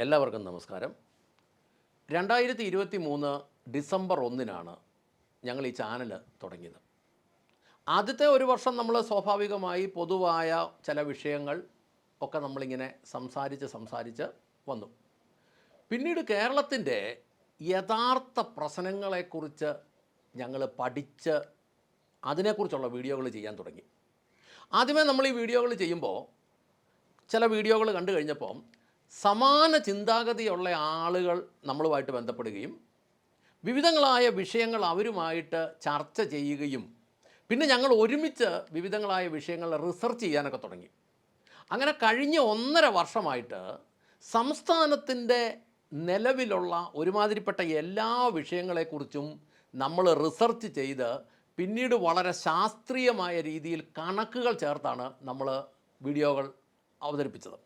എല്ലാവർക്കും നമസ്കാരം. 2023 ഡിസംബർ 1 ഞങ്ങൾ ഈ ചാനൽ തുടങ്ങിയത്. ആദ്യത്തെ ഒരു വർഷം നമ്മൾ സ്വാഭാവികമായി പൊതുവായ ചില വിഷയങ്ങൾ ഒക്കെ നമ്മളിങ്ങനെ സംസാരിച്ച് വന്നു. പിന്നീട് കേരളത്തിൻ്റെ യഥാർത്ഥ പ്രശ്നങ്ങളെക്കുറിച്ച് ഞങ്ങൾ പഠിച്ച് അതിനെക്കുറിച്ചുള്ള വീഡിയോകൾ ചെയ്യാൻ തുടങ്ങി. ആദ്യമേ നമ്മൾ ഈ വീഡിയോകൾ ചെയ്യുമ്പോൾ ചില വീഡിയോകൾ കണ്ടു കഴിഞ്ഞപ്പോൾ സമാന ചിന്താഗതിയുള്ള ആളുകൾ നമ്മളുമായിട്ട് ബന്ധപ്പെടുകയും വിവിധങ്ങളായ വിഷയങ്ങൾ അവരുമായിട്ട് ചർച്ച ചെയ്യുകയും പിന്നെ ഞങ്ങൾ ഒരുമിച്ച് വിവിധങ്ങളായ വിഷയങ്ങൾ റിസർച്ച് ചെയ്യാനൊക്കെ തുടങ്ങി. അങ്ങനെ കഴിഞ്ഞ 1.5 വർഷമായിട്ട് സംസ്ഥാനത്തിൻ്റെ നിലവിലുള്ള ഒരുമാതിരിപ്പെട്ട എല്ലാ വിഷയങ്ങളെക്കുറിച്ചും നമ്മൾ റിസർച്ച് ചെയ്ത് പിന്നീട് വളരെ ശാസ്ത്രീയമായ രീതിയിൽ കണക്കുകൾ ചേർത്താണ് നമ്മൾ വീഡിയോകൾ അവതരിപ്പിച്ചത്.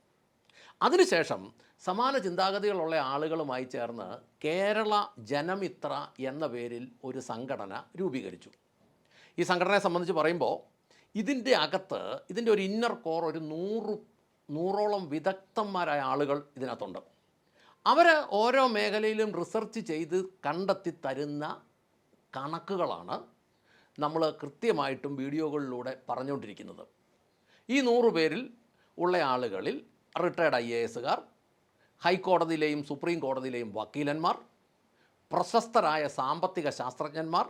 അതിനുശേഷം സമാന ചിന്താഗതികളുള്ള ആളുകളുമായി ചേർന്ന് കേരള ജനമിത്ര എന്ന പേരിൽ ഒരു സംഘടന രൂപീകരിച്ചു. ഈ സംഘടനയെ സംബന്ധിച്ച് പറയുമ്പോൾ ഇതിൻ്റെ അകത്ത് ഇതിൻ്റെ ഒരു ഇന്നർ കോർ ഒരു 100ഓളം വിദഗ്ധന്മാരായ ആളുകൾ ഇതിനകത്തുണ്ട്. അവർ ഓരോ മേഖലയിലും റിസർച്ച് ചെയ്ത് കണ്ടെത്തി തരുന്ന കണക്കുകളാണ് നമ്മൾ കൃത്യമായിട്ടും വീഡിയോകളിലൂടെ പറഞ്ഞുകൊണ്ടിരിക്കുന്നത്. ഈ 100 പേരിൽ ഉള്ള ആളുകളിൽ റിട്ടയർഡ് IASകാർ, ഹൈക്കോടതിയിലെയും സുപ്രീം കോടതിയിലെയും വക്കീലന്മാർ, പ്രശസ്തരായ സാമ്പത്തിക ശാസ്ത്രജ്ഞന്മാർ,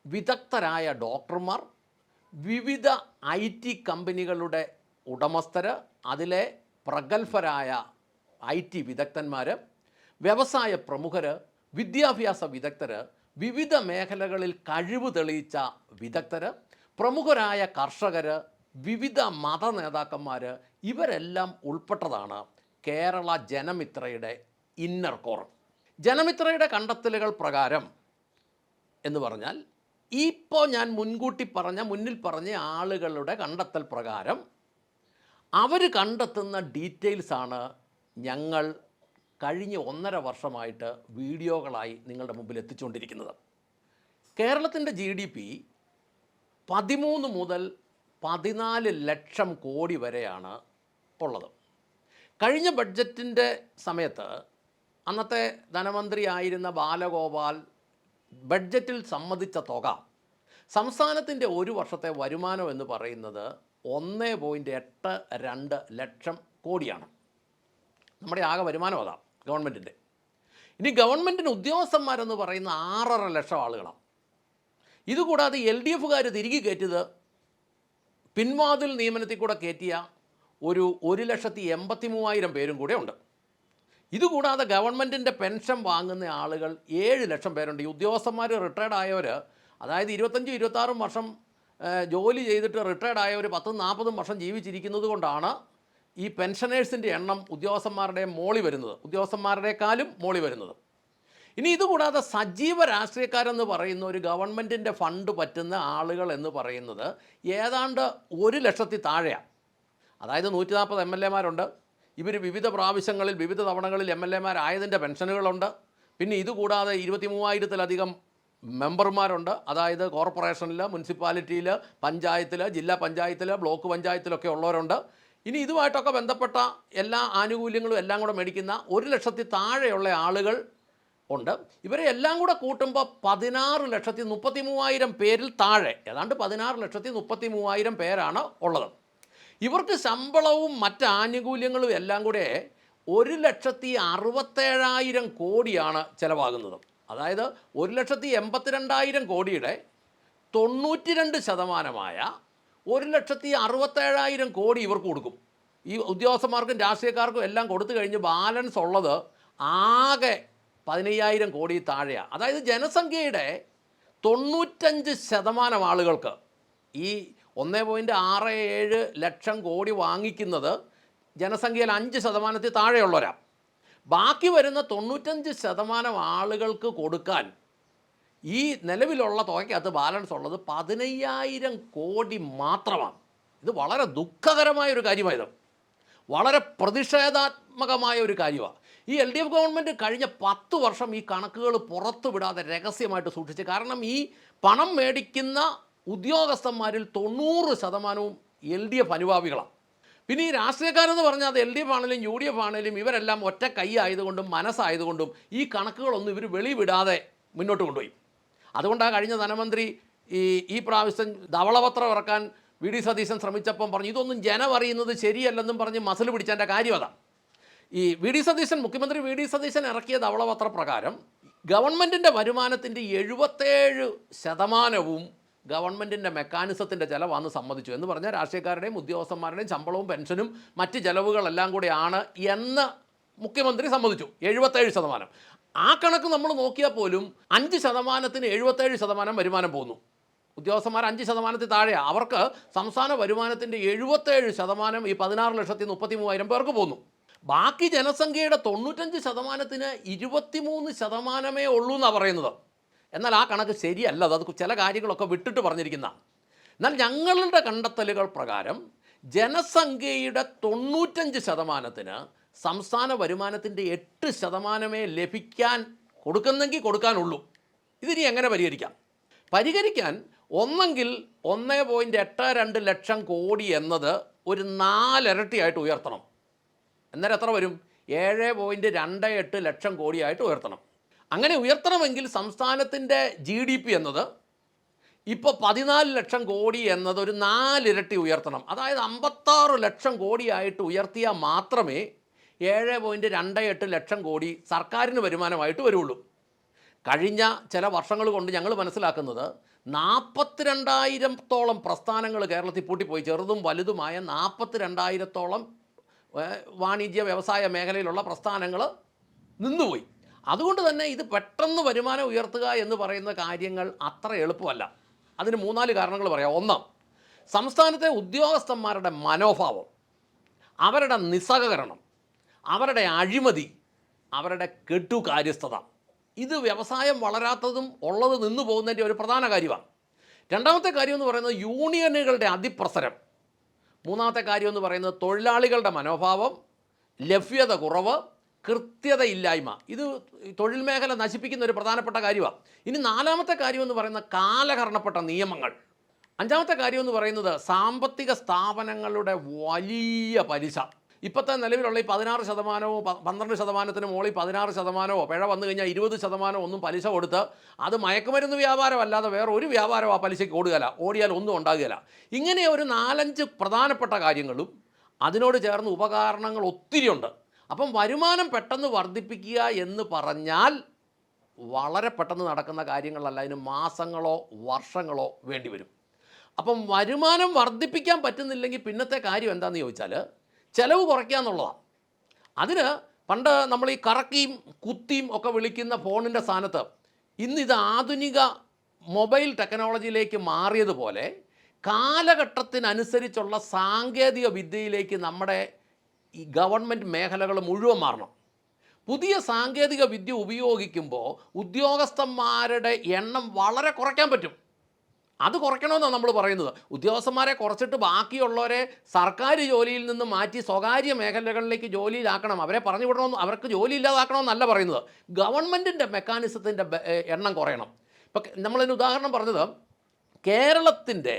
വിദഗ്ധരായ ഡോക്ടർമാർ, വിവിധ IT കമ്പനികളുടെ ഉടമസ്ഥർ, അതിലെ പ്രഗത്ഭരായ IT വിദഗ്ധന്മാർ, വ്യവസായ പ്രമുഖർ, വിദ്യാഭ്യാസ വിദഗ്ധർ, വിവിധ മേഖലകളിൽ കഴിവ് തെളിയിച്ച വിദഗ്ധർ, പ്രമുഖരായ കർഷകർ, വിവിധ മത നേതാക്കന്മാർ, ഇവരെല്ലാം ഉൾപ്പെട്ടതാണ് കേരള ജനമിത്രയുടെ ഇന്നർ കോർ. ജനമിത്രയുടെ കണ്ടെത്തലുകൾ പ്രകാരം എന്ന് പറഞ്ഞാൽ ഇപ്പോൾ ഞാൻ മുന്നിൽ പറഞ്ഞ ആളുകളുടെ കണ്ടെത്തൽ പ്രകാരം അവർ കണ്ടെത്തുന്ന ഡീറ്റെയിൽസാണ് ഞങ്ങൾ കഴിഞ്ഞ 1.5 വർഷമായിട്ട് വീഡിയോകളായി നിങ്ങളുടെ മുമ്പിൽ എത്തിച്ചുകൊണ്ടിരിക്കുന്നത്. കേരളത്തിൻ്റെ GDP 13 മുതൽ 14 ലക്ഷം കോടി വരെയാണ് ഉള്ളത്. കഴിഞ്ഞ ബഡ്ജറ്റിൻ്റെ സമയത്ത് അന്നത്തെ ധനമന്ത്രിയായിരുന്ന ബാലഗോപാൽ ബഡ്ജറ്റിൽ സമ്മതിച്ച തുക സംസ്ഥാനത്തിൻ്റെ ഒരു വർഷത്തെ വരുമാനം എന്ന് പറയുന്നത് 1.82 ലക്ഷം കോടിയാണ്. നമ്മുടെ ആകെ വരുമാനം അതാണ് ഗവൺമെൻറ്റിൻ്റെ. ഇനി ഗവൺമെൻറ്റിന് ഉദ്യോഗസ്ഥന്മാരെന്ന് പറയുന്ന 6.5 ലക്ഷം ആളുകളാണ്. ഇതുകൂടാതെ LDFകാർ തിരികെ കയറ്റിയത് പിൻവാതിൽ നിയമനത്തിൽ കൂടെ കയറ്റിയ ഒരു 1,83,000 പേരും കൂടെ ഉണ്ട്. ഇതുകൂടാതെ ഗവൺമെൻറ്റിൻ്റെ പെൻഷൻ വാങ്ങുന്ന ആളുകൾ 7 ലക്ഷം പേരുണ്ട്. ഈ ഉദ്യോഗസ്ഥന്മാർ റിട്ടയർഡ് ആയവർ, അതായത് 25-26 വർഷം ജോലി ചെയ്തിട്ട് റിട്ടയർഡ് ആയവർ 10-40 വർഷം ജീവിച്ചിരിക്കുന്നത് കൊണ്ടാണ് ഈ പെൻഷനേഴ്സിൻ്റെ എണ്ണം ഉദ്യോഗസ്ഥന്മാരുടെക്കാളും മോളി വരുന്നത്. ഇനി ഇതുകൂടാതെ സജീവ രാഷ്ട്രീയക്കാരെന്ന് പറയുന്ന ഒരു ഗവൺമെൻറ്റിൻ്റെ ഫണ്ട് പറ്റുന്ന ആളുകൾ എന്ന് പറയുന്നത് ഏതാണ്ട് 1 ലക്ഷത്തിൽ താഴെയാണ്. അതായത് 140 MLAമാരുണ്ട്. ഇവർ വിവിധ പ്രാവശ്യങ്ങളിൽ വിവിധ തവണകളിൽ MLAമാരായതിൻ്റെ പെൻഷനുകളുണ്ട്. പിന്നെ ഇതുകൂടാതെ 23,000-ലധികം മെമ്പർമാരുണ്ട്. അതായത് കോർപ്പറേഷനിൽ, മുനിസിപ്പാലിറ്റിയിൽ, പഞ്ചായത്തിൽ, ജില്ലാ പഞ്ചായത്തിൽ, ബ്ലോക്ക് പഞ്ചായത്തിലൊക്കെ ഉള്ളവരുണ്ട്. ഇനി ഇതുമായിട്ടൊക്കെ ബന്ധപ്പെട്ട എല്ലാ ആനുകൂല്യങ്ങളും എല്ലാം കൂടെ മേടിക്കുന്ന 1 ലക്ഷത്തിൽ താഴെയുള്ള ആളുകൾ ഉണ്ട്. ഇവരെ എല്ലാം കൂടെ കൂട്ടുമ്പോൾ 16,33,000 പേരിൽ താഴെ ഏതാണ്ട് 16,33,000 പേരാണ് ഉള്ളത്. ഇവർക്ക് ശമ്പളവും മറ്റ് ആനുകൂല്യങ്ങളും എല്ലാം കൂടെ 1,67,000 കോടിയാണ് ചിലവാകുന്നത്. അതായത് 1,82,000 കോടിയുടെ 92% 1,67,000 കോടി ഇവർക്ക് കൊടുക്കും. ഈ ഉദ്യോഗസ്ഥന്മാർക്കും രാഷ്ട്രീയക്കാർക്കും എല്ലാം കൊടുത്തു കഴിഞ്ഞ് ബാലൻസ് ഉള്ളത് ആകെ 15,000 കോടി താഴെയാണ്. അതായത് ജനസംഖ്യയുടെ 95% ആളുകൾക്ക് ഈ 1.67 ലക്ഷം കോടി വാങ്ങിക്കുന്നത് ജനസംഖ്യയിൽ 5% താഴെയുള്ളവരാണ്. ബാക്കി വരുന്ന 95% ആളുകൾക്ക് കൊടുക്കാൻ ഈ നിലവിലുള്ള തുകയ്ക്കകത്ത് ബാലൻസ് ഉള്ളത് 15,000 കോടി മാത്രമാണ്. ഇത് വളരെ ദുഃഖകരമായൊരു കാര്യമായത്, വളരെ പ്രതിഷേധാത്മകമായ ഒരു കാര്യമാണ്. ഈ LDF ഗവൺമെൻറ് കഴിഞ്ഞ 10 വർഷം ഈ കണക്കുകൾ പുറത്തു വിടാതെ രഹസ്യമായിട്ട് സൂക്ഷിച്ചു. കാരണം ഈ പണം മേടിക്കുന്ന ഉദ്യോഗസ്ഥന്മാരിൽ 90% LDF അനുഭാവികളാണ്. പിന്നെ ഈ രാഷ്ട്രീയക്കാരെന്ന് പറഞ്ഞാൽ അത് LDF ആണെങ്കിലും UDF ആണെങ്കിലും ഇവരെല്ലാം ഒറ്റ കൈ ആയതുകൊണ്ടും മനസ്സായതുകൊണ്ടും ഈ കണക്കുകളൊന്നും ഇവർ വെളിവിടാതെ മുന്നോട്ട് കൊണ്ടുപോയി. അതുകൊണ്ടാണ് കഴിഞ്ഞ ധനമന്ത്രി ഈ പ്രാവശ്യം ധവളപത്രം ഇറക്കാൻ VD സതീശൻ ശ്രമിച്ചപ്പം പറഞ്ഞു ഇതൊന്നും ജനം അറിയുന്നത് ശരിയല്ലെന്നും പറഞ്ഞ് മസിൽ പിടിച്ചതിൻ്റെ കാര്യം അതാണ്. ഈ മുഖ്യമന്ത്രി VD സതീശൻ ഇറക്കിയ ധവളപത്ര പ്രകാരം ഗവൺമെൻറ്റിൻ്റെ വരുമാനത്തിൻ്റെ 77% ഗവൺമെൻറ്റിൻ്റെ മെക്കാനിസത്തിൻ്റെ ചിലവാണെന്ന് സമ്മതിച്ചു. എന്ന് പറഞ്ഞാൽ രാഷ്ട്രീയക്കാരുടെയും ഉദ്യോഗസ്ഥന്മാരുടെയും ശമ്പളവും പെൻഷനും മറ്റ് ചിലവുകളെല്ലാം കൂടിയാണ് എന്ന് മുഖ്യമന്ത്രി സമ്മതിച്ചു. 77%. ആ കണക്ക് നമ്മൾ നോക്കിയാൽ പോലും 5%-ന് 77% വരുമാനം പോകുന്നു. ഉദ്യോഗസ്ഥന്മാർ 5% താഴെയാണ്. അവർക്ക് സംസ്ഥാന വരുമാനത്തിൻ്റെ 77% ഈ 16,33,000 പേർക്ക് പോകുന്നു. ബാക്കി ജനസംഖ്യയുടെ 95%-ന് 23% ഉള്ളൂ എന്നാണ് പറയുന്നത്. എന്നാൽ ആ കണക്ക് ശരിയല്ല. അത് ചില കാര്യങ്ങളൊക്കെ വിട്ടിട്ട് പറഞ്ഞിരിക്കുന്ന. എന്നാൽ ഞങ്ങളുടെ കണ്ടെത്തലുകൾ പ്രകാരം ജനസംഖ്യയുടെ 95%-ന് സംസ്ഥാന വരുമാനത്തിൻ്റെ 8% ലഭിക്കാൻ കൊടുക്കുന്നെങ്കിൽ കൊടുക്കാനുള്ളൂ. ഇതിനി എങ്ങനെ പരിഹരിക്കാൻ ഒന്നെങ്കിൽ 1.82 ലക്ഷം കോടി എന്നത് ഒരു 4 ഇരട്ടിയായിട്ട് ഉയർത്തണം. അന്നേരം എത്ര വരും? 7.28 ലക്ഷം കോടിയായിട്ട് ഉയർത്തണം. അങ്ങനെ ഉയർത്തണമെങ്കിൽ സംസ്ഥാനത്തിൻ്റെ GDP എന്നത് ഇപ്പോൾ 14 ലക്ഷം കോടി എന്നത് ഒരു 4 ഇരട്ടി ഉയർത്തണം. അതായത് 56 ലക്ഷം കോടിയായിട്ട് ഉയർത്തിയാൽ മാത്രമേ 7.28 ലക്ഷം കോടി സർക്കാരിന് വരുമാനമായിട്ട് വരുള്ളൂ. കഴിഞ്ഞ ചില വർഷങ്ങൾ കൊണ്ട് ഞങ്ങൾ മനസ്സിലാക്കുന്നത് 42,000-ഓളം പ്രസ്ഥാനങ്ങൾ കേരളത്തിൽ പൂട്ടിപ്പോയി. ചെറുതും വലുതുമായ 42,000-ഓളം വാണിജ്യ വ്യവസായ മേഖലയിലുള്ള പ്രസ്ഥാനങ്ങൾ നിന്നുപോയി. അതുകൊണ്ട് തന്നെ ഇത് പെട്ടെന്ന് വരുമാനം ഉയർത്തുക എന്ന് പറയുന്ന കാര്യങ്ങൾ അത്ര എളുപ്പമല്ല. അതിന് 3-4 കാരണങ്ങൾ പറയാം. ഒന്ന്, സംസ്ഥാനത്തെ ഉദ്യോഗസ്ഥന്മാരുടെ മനോഭാവം, അവരുടെ നിസ്സഹകരണം, അവരുടെ അഴിമതി, അവരുടെ കെട്ടുകാര്യസ്ഥത. ഇത് വ്യവസായം വളരാത്തതും ഉള്ളത് നിന്നു പോകുന്നതിൻ്റെ ഒരു പ്രധാന കാര്യമാണ്. രണ്ടാമത്തെ കാര്യം എന്ന് പറയുന്നത് യൂണിയനുകളുടെ അതിപ്രസരം. മൂന്നാമത്തെ കാര്യം എന്ന് പറയുന്നത് തൊഴിലാളികളുടെ മനോഭാവം, ലഭ്യത കുറവ്, കൃത്യതയില്ലായ്മ. ഇത് തൊഴിൽ മേഖല നശിപ്പിക്കുന്ന ഒരു പ്രധാനപ്പെട്ട കാര്യമാണ്. ഇനി 4-മത്തെ കാര്യം എന്ന് പറയുന്നത് കാലഹരണപ്പെട്ട നിയമങ്ങൾ. 5-മത്തെ കാര്യം എന്ന് പറയുന്നത് സാമ്പത്തിക സ്ഥാപനങ്ങളുടെ വലിയ പലിശ. ഇപ്പോഴത്തെ നിലവിലുള്ള ഈ 16%-ഓ 12%-ന് മുകളിൽ 16%-ഓ പിഴ വന്നു കഴിഞ്ഞാൽ 20% ഒന്നും പലിശ കൊടുത്ത് അത് മയക്കുമരുന്ന് വ്യാപാരമല്ലാതെ വേറെ ഒരു വ്യാപാരം ആ പലിശയ്ക്ക് ഓടിയാൽ ഒന്നും ഉണ്ടാകുകയില്ല. ഇങ്ങനെ ഒരു 4-5 പ്രധാനപ്പെട്ട കാര്യങ്ങളും അതിനോട് ചേർന്ന് ഉപകരണങ്ങൾ ഒത്തിരിയുണ്ട്. അപ്പം വരുമാനം പെട്ടെന്ന് വർദ്ധിപ്പിക്കുക എന്ന് പറഞ്ഞാൽ വളരെ പെട്ടെന്ന് നടക്കുന്ന കാര്യങ്ങളല്ല. അതിന് മാസങ്ങളോ വർഷങ്ങളോ വേണ്ടി വരും. അപ്പം വരുമാനം വർദ്ധിപ്പിക്കാൻ പറ്റുന്നില്ലെങ്കിൽ പിന്നത്തെ കാര്യം എന്താണെന്ന് ചോദിച്ചാൽ ചിലവ് കുറയ്ക്കുക എന്നുള്ളതാണ്. അതിന് പണ്ട് നമ്മൾ ഈ കറക്കിയും കുത്തിയും ഒക്കെ വിളിക്കുന്ന ഫോണിൻ്റെ സ്ഥാനത്ത് ഇന്നിത് ആധുനിക മൊബൈൽ ടെക്നോളജിയിലേക്ക് മാറിയതുപോലെ കാലഘട്ടത്തിനനുസരിച്ചുള്ള സാങ്കേതിക വിദ്യയിലേക്ക് നമ്മുടെ ഈ ഗവൺമെൻറ് മേഖലകൾ മുഴുവൻ മാറണം. പുതിയ സാങ്കേതിക വിദ്യ ഉപയോഗിക്കുമ്പോൾ ഉദ്യോഗസ്ഥന്മാരുടെ എണ്ണം വളരെ കുറയ്ക്കാൻ പറ്റും. അത് കുറയ്ക്കണമെന്നാണ് നമ്മൾ പറയുന്നത്. ഉദ്യോഗസ്ഥന്മാരെ കുറച്ചിട്ട് ബാക്കിയുള്ളവരെ സർക്കാർ ജോലിയിൽ നിന്ന് മാറ്റി സ്വകാര്യ മേഖലകളിലേക്ക് ജോലിയിലാക്കണം, അവരെ പറഞ്ഞു വിടണമെന്ന്, അവർക്ക് ജോലി ഇല്ലാതാക്കണമെന്നല്ല പറയുന്നത്. ഗവൺമെൻറ്റിൻ്റെ മെക്കാനിസത്തിൻ്റെ എണ്ണം കുറയണം. ഇപ്പം നമ്മളതിന് ഉദാഹരണം പറഞ്ഞത് കേരളത്തിൻ്റെ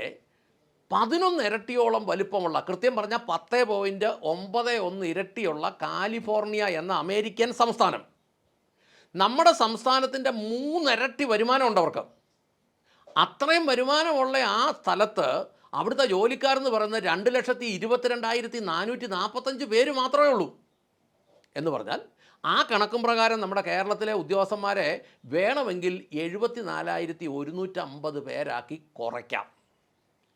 11 ഇരട്ടിയോളം വലിപ്പമുള്ള, കൃത്യം പറഞ്ഞാൽ 10.91 ഇരട്ടിയുള്ള കാലിഫോർണിയ എന്ന അമേരിക്കൻ സംസ്ഥാനം. നമ്മുടെ സംസ്ഥാനത്തിൻ്റെ 3 ഇരട്ടി വരുമാനമുണ്ട് അവർക്ക്. അത്രയും വരുമാനമുള്ള ആ സ്ഥലത്ത് അവിടുത്തെ ജോലിക്കാരെന്ന് പറയുന്നത് 2,22,445 പേര് മാത്രമേ ഉള്ളൂ. എന്ന് പറഞ്ഞാൽ ആ കണക്കും പ്രകാരം നമ്മുടെ കേരളത്തിലെ ഉദ്യോഗസ്ഥന്മാരെ വേണമെങ്കിൽ 74,150 പേരാക്കി കുറയ്ക്കാം.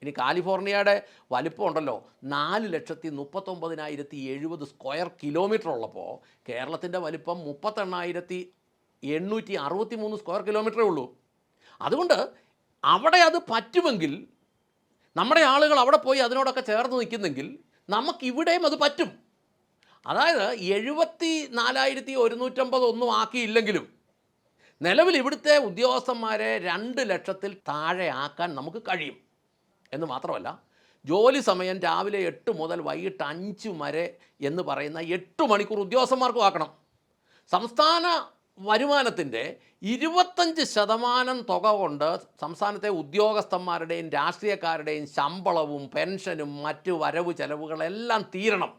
ഇനി കാലിഫോർണിയയുടെ വലിപ്പം ഉണ്ടല്ലോ 4,39,070 സ്ക്വയർ കിലോമീറ്റർ ഉള്ളപ്പോൾ കേരളത്തിൻ്റെ വലിപ്പം 38,863 സ്ക്വയർ കിലോമീറ്ററേ ഉള്ളൂ. അതുകൊണ്ട് അവിടെ അത് പറ്റുമെങ്കിൽ, നമ്മുടെ ആളുകൾ അവിടെ പോയി അതിനോടൊക്കെ ചേർന്ന് നിൽക്കുന്നെങ്കിൽ നമുക്കിവിടെയും അത് പറ്റും. അതായത് 74,150 ഒന്നും ആക്കിയില്ലെങ്കിലും നിലവിൽ ഇവിടുത്തെ ഉദ്യോഗസ്ഥന്മാരെ 2 ലക്ഷത്തിൽ താഴെ ആക്കാൻ നമുക്ക് കഴിയും. എന്ന് മാത്രമല്ല ജോലി സമയം രാവിലെ 8 മുതൽ വൈകിട്ട് 5 വരെ എന്ന് പറയുന്ന 8 മണിക്കൂർ ഉദ്യോഗസ്ഥന്മാർക്കും ആക്കണം. സംസ്ഥാന വരുമാനത്തിൻ്റെ 25% തുക കൊണ്ട് സംസ്ഥാനത്തെ ഉദ്യോഗസ്ഥന്മാരുടെയും രാഷ്ട്രീയക്കാരുടെയും ശമ്പളവും പെൻഷനും മറ്റ് വരവ് ചെലവുകളെല്ലാം തീരണം.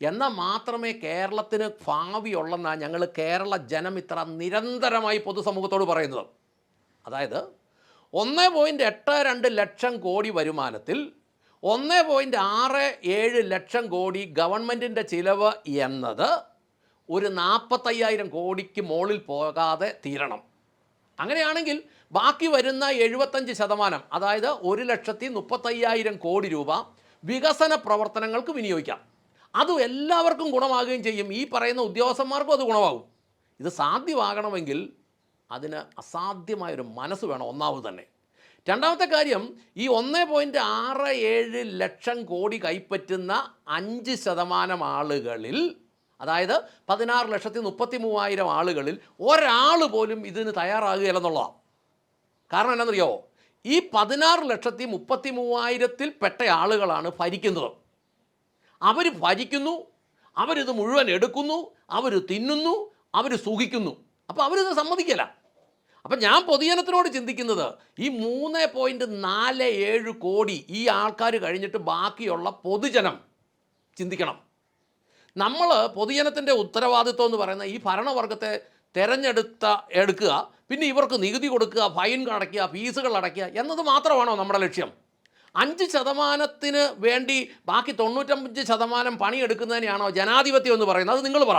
എന്നാൽ മാത്രമേ കേരളത്തിന് ഭാവിയുള്ളെന്നാണ് ഞങ്ങൾ കേരള ജനം ഇത്ര നിരന്തരമായി പൊതുസമൂഹത്തോട് പറയുന്നത്. അതായത് 1.82 ലക്ഷം കോടി വരുമാനത്തിൽ 1.67 ലക്ഷം കോടി ഗവൺമെൻറ്റിൻ്റെ ചിലവ് എന്നത് ഒരു 45,000 കോടിക്ക് മുകളിൽ പോകാതെ തീരണം. അങ്ങനെയാണെങ്കിൽ ബാക്കി വരുന്ന 75%, അതായത് 1,35,000 കോടി രൂപ വികസന പ്രവർത്തനങ്ങൾക്ക് വിനിയോഗിക്കാം. അതും എല്ലാവർക്കും ഗുണമാകുകയും ചെയ്യും. ഈ പറയുന്ന ഉദ്യോഗസ്ഥന്മാർക്കും അത് ഗുണമാകും. ഇത് സാധ്യമാകണമെങ്കിൽ അതിന് അസാധ്യമായൊരു മനസ്സ് വേണം ഒന്നാമത് തന്നെ. രണ്ടാമത്തെ കാര്യം, ഈ 1.67 ലക്ഷം കോടി കൈപ്പറ്റുന്ന 5% ആളുകളിൽ, അതായത് 16,33,000 ആളുകളിൽ ഒരാൾ പോലും ഇതിന് തയ്യാറാകുകയില്ലെന്നുള്ളതാണ്. കാരണം എന്നാണെന്നറിയോ? ഈ 16,33,000 പെട്ട ആളുകളാണ് ഭരിക്കുന്നത്. അവർ ഭരിക്കുന്നു, അവരിത് മുഴുവൻ എടുക്കുന്നു, അവർ തിന്നുന്നു, അവർ സുഖിക്കുന്നു. അപ്പോൾ അവരിത് സമ്മതിക്കില്ല. അപ്പം ഞാൻ പൊതുജനത്തിനോട് ചിന്തിക്കുന്നത്, ഈ 3.47 കോടി ഈ ആൾക്കാർ കഴിഞ്ഞിട്ട് ബാക്കിയുള്ള പൊതുജനം ചിന്തിക്കണം. നമ്മൾ പൊതുജനത്തിൻ്റെ ഉത്തരവാദിത്വം എന്ന് പറയുന്ന ഈ ഭരണവർഗത്തെ എടുക്കുക, പിന്നെ ഇവർക്ക് നികുതി കൊടുക്കുക, ഫൈൻ അടയ്ക്കുക, ഫീസുകൾ അടയ്ക്കുക എന്നത് മാത്രമാണോ നമ്മുടെ ലക്ഷ്യം? 5% വേണ്ടി ബാക്കി 95% പണിയെടുക്കുന്നതിനെയാണോ ജനാധിപത്യം എന്ന് പറയുന്നത്? അത് നിങ്ങൾ പറ.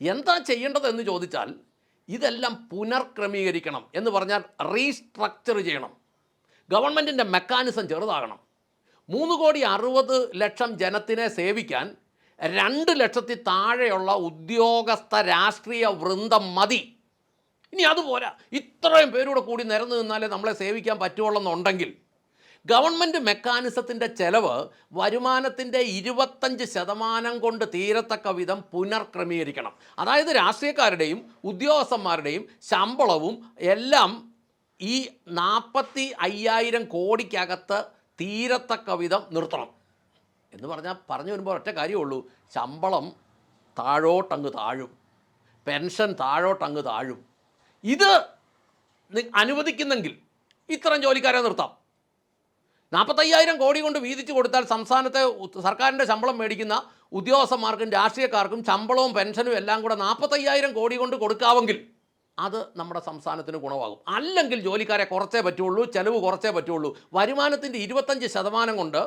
എന്താ ചെയ്യേണ്ടത് എന്ന് ചോദിച്ചാൽ, ഇതെല്ലാം പുനർക്രമീകരിക്കണം. എന്ന് പറഞ്ഞാൽ റീസ്ട്രക്ചർ ചെയ്യണം. ഗവൺമെൻറ്റിൻ്റെ മെക്കാനിസം ചെറുതാകണം. 3,60,00,000 ജനത്തിനെ സേവിക്കാൻ 2 ലക്ഷത്തിൽ താഴെയുള്ള ഉദ്യോഗസ്ഥ രാഷ്ട്രീയ വൃന്ദം മതി. ഇനി അതുപോരാ, ഇത്രയും പേരൂടെ കൂടി നിരന്നു നിന്നാലേ നമ്മളെ സേവിക്കാൻ പറ്റുള്ളെന്നുണ്ടെങ്കിൽ ഗവൺമെൻറ് മെക്കാനിസത്തിൻ്റെ ചെലവ് വരുമാനത്തിൻ്റെ 25% കൊണ്ട് തീരത്തക്ക വിധം പുനർക്രമീകരിക്കണം. അതായത് രാഷ്ട്രീയക്കാരുടെയും ഉദ്യോഗസ്ഥന്മാരുടെയും ശമ്പളവും എല്ലാം ഈ 45,000 കോടിക്കകത്ത് തീരത്തക്ക വിധം നിർത്തണം. എന്ന് പറഞ്ഞാൽ പറഞ്ഞു വരുമ്പോൾ ഒറ്റ കാര്യമുള്ളൂ, ശമ്പളം താഴോട്ടങ്ങ് താഴും, പെൻഷൻ താഴോട്ടങ്ങ് താഴും. ഇത് അനുവദിക്കുന്നെങ്കിൽ ഇത്തരം ജോലിക്കാരെ നിർത്താം. 45,000 കോടി കൊണ്ട് വീതിച്ചു കൊടുത്താൽ സംസ്ഥാനത്തെ സർക്കാരിൻ്റെ ശമ്പളം മേടിക്കുന്ന ഉദ്യോഗസ്ഥന്മാർക്കും രാഷ്ട്രീയക്കാർക്കും ശമ്പളവും പെൻഷനും എല്ലാം കൂടെ 45,000 കോടി കൊണ്ട് കൊടുക്കാമെങ്കിൽ അത് നമ്മുടെ സംസ്ഥാനത്തിന് ഗുണമാകും. അല്ലെങ്കിൽ ജോലിക്കാരെ കുറച്ചേ പറ്റുള്ളൂ, ചെലവ് കുറച്ചേ പറ്റുള്ളൂ. വരുമാനത്തിൻ്റെ 25% കൊണ്ട്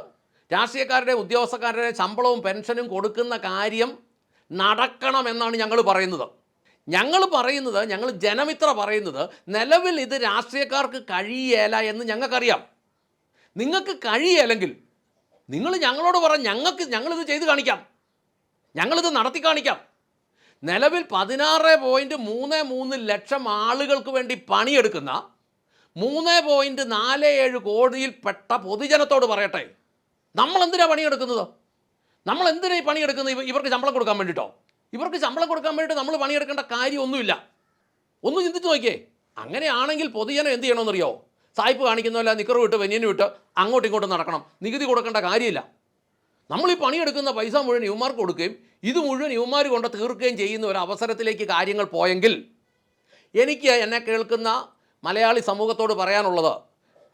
രാഷ്ട്രീയക്കാരുടെ ഉദ്യോഗസ്ഥക്കാരുടെ ശമ്പളവും പെൻഷനും കൊടുക്കുന്ന കാര്യം നടക്കണമെന്നാണ് ഞങ്ങൾ പറയുന്നത്. ഞങ്ങൾ ജനമിത്ര പറയുന്നത്, നിലവിൽ ഇത് രാഷ്ട്രീയക്കാർക്ക് കഴിയേല എന്ന് ഞങ്ങൾക്കറിയാം. നിങ്ങൾക്ക് കഴിയല്ലെങ്കിൽ നിങ്ങൾ ഞങ്ങളോട് ഞങ്ങളിത് ചെയ്ത് കാണിക്കാം, ഞങ്ങളിത് നടത്തി കാണിക്കാം. നിലവിൽ 16.33 ലക്ഷം ആളുകൾക്ക് വേണ്ടി പണിയെടുക്കുന്ന 3.47 കോടിയിൽപ്പെട്ട പൊതുജനത്തോട് പറയട്ടെ, നമ്മളെന്തിനാണ് പണിയെടുക്കുന്നത്? നമ്മളെന്തിനാണ് ഈ പണിയെടുക്കുന്നത്? ഇവർക്ക് ശമ്പളം കൊടുക്കാൻ വേണ്ടിയിട്ടോ? ഇവർക്ക് ശമ്പളം കൊടുക്കാൻ വേണ്ടിയിട്ട് നമ്മൾ പണിയെടുക്കേണ്ട കാര്യമൊന്നുമില്ല. ഒന്ന് ചിന്തിച്ച് നോക്കിയേ. അങ്ങനെയാണെങ്കിൽ പൊതുജനം എന്ത് ചെയ്യണമെന്നറിയോ? സായിപ്പ് കാണിക്കുന്നതല്ല, നിക്കറ് വിട്ട് ബനിയന് വിട്ട് അങ്ങോട്ടും ഇങ്ങോട്ടും നടക്കണം, നികുതി കൊടുക്കേണ്ട കാര്യമില്ല. നമ്മൾ ഈ പണിയെടുക്കുന്ന പൈസ മുഴുവൻ യുവമാർക്ക് കൊടുക്കുകയും ഇത് മുഴുവൻ യുവമാർ കൊണ്ട് തീർക്കുകയും ചെയ്യുന്ന ഒരു അവസരത്തിലേക്ക് കാര്യങ്ങൾ പോയെങ്കിൽ, എനിക്ക് എന്നെ കേൾക്കുന്ന മലയാളി സമൂഹത്തോട് പറയാനുള്ളത്,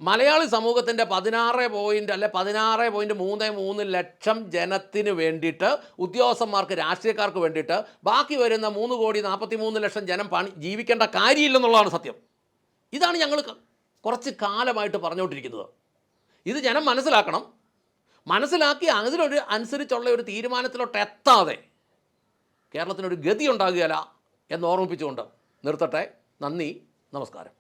മലയാളി സമൂഹത്തിൻ്റെ 16.33 ലക്ഷം ജനത്തിന് വേണ്ടിയിട്ട്, ഉദ്യോഗസ്ഥന്മാർക്ക് രാഷ്ട്രീയക്കാർക്ക് വേണ്ടിയിട്ട് ബാക്കി വരുന്ന 3,43,00,000 ജനം ജീവിക്കേണ്ട കാര്യമില്ലെന്നുള്ളതാണ് സത്യം. ഇതാണ് ഞങ്ങൾ കുറച്ച് കാലമായിട്ട് പറഞ്ഞുകൊണ്ടിരിക്കുന്നത്. ഇത് ജനം മനസ്സിലാക്കണം. മനസ്സിലാക്കി അനുസരിച്ചുള്ള ഒരു തീരുമാനത്തിലോട്ട് എത്താതെ കേരളത്തിനൊരു ഗതി ഉണ്ടാകുകയില്ല എന്ന് ഓർമ്മിപ്പിച്ചുകൊണ്ട് നിർത്തട്ടെ. നന്ദി, നമസ്കാരം.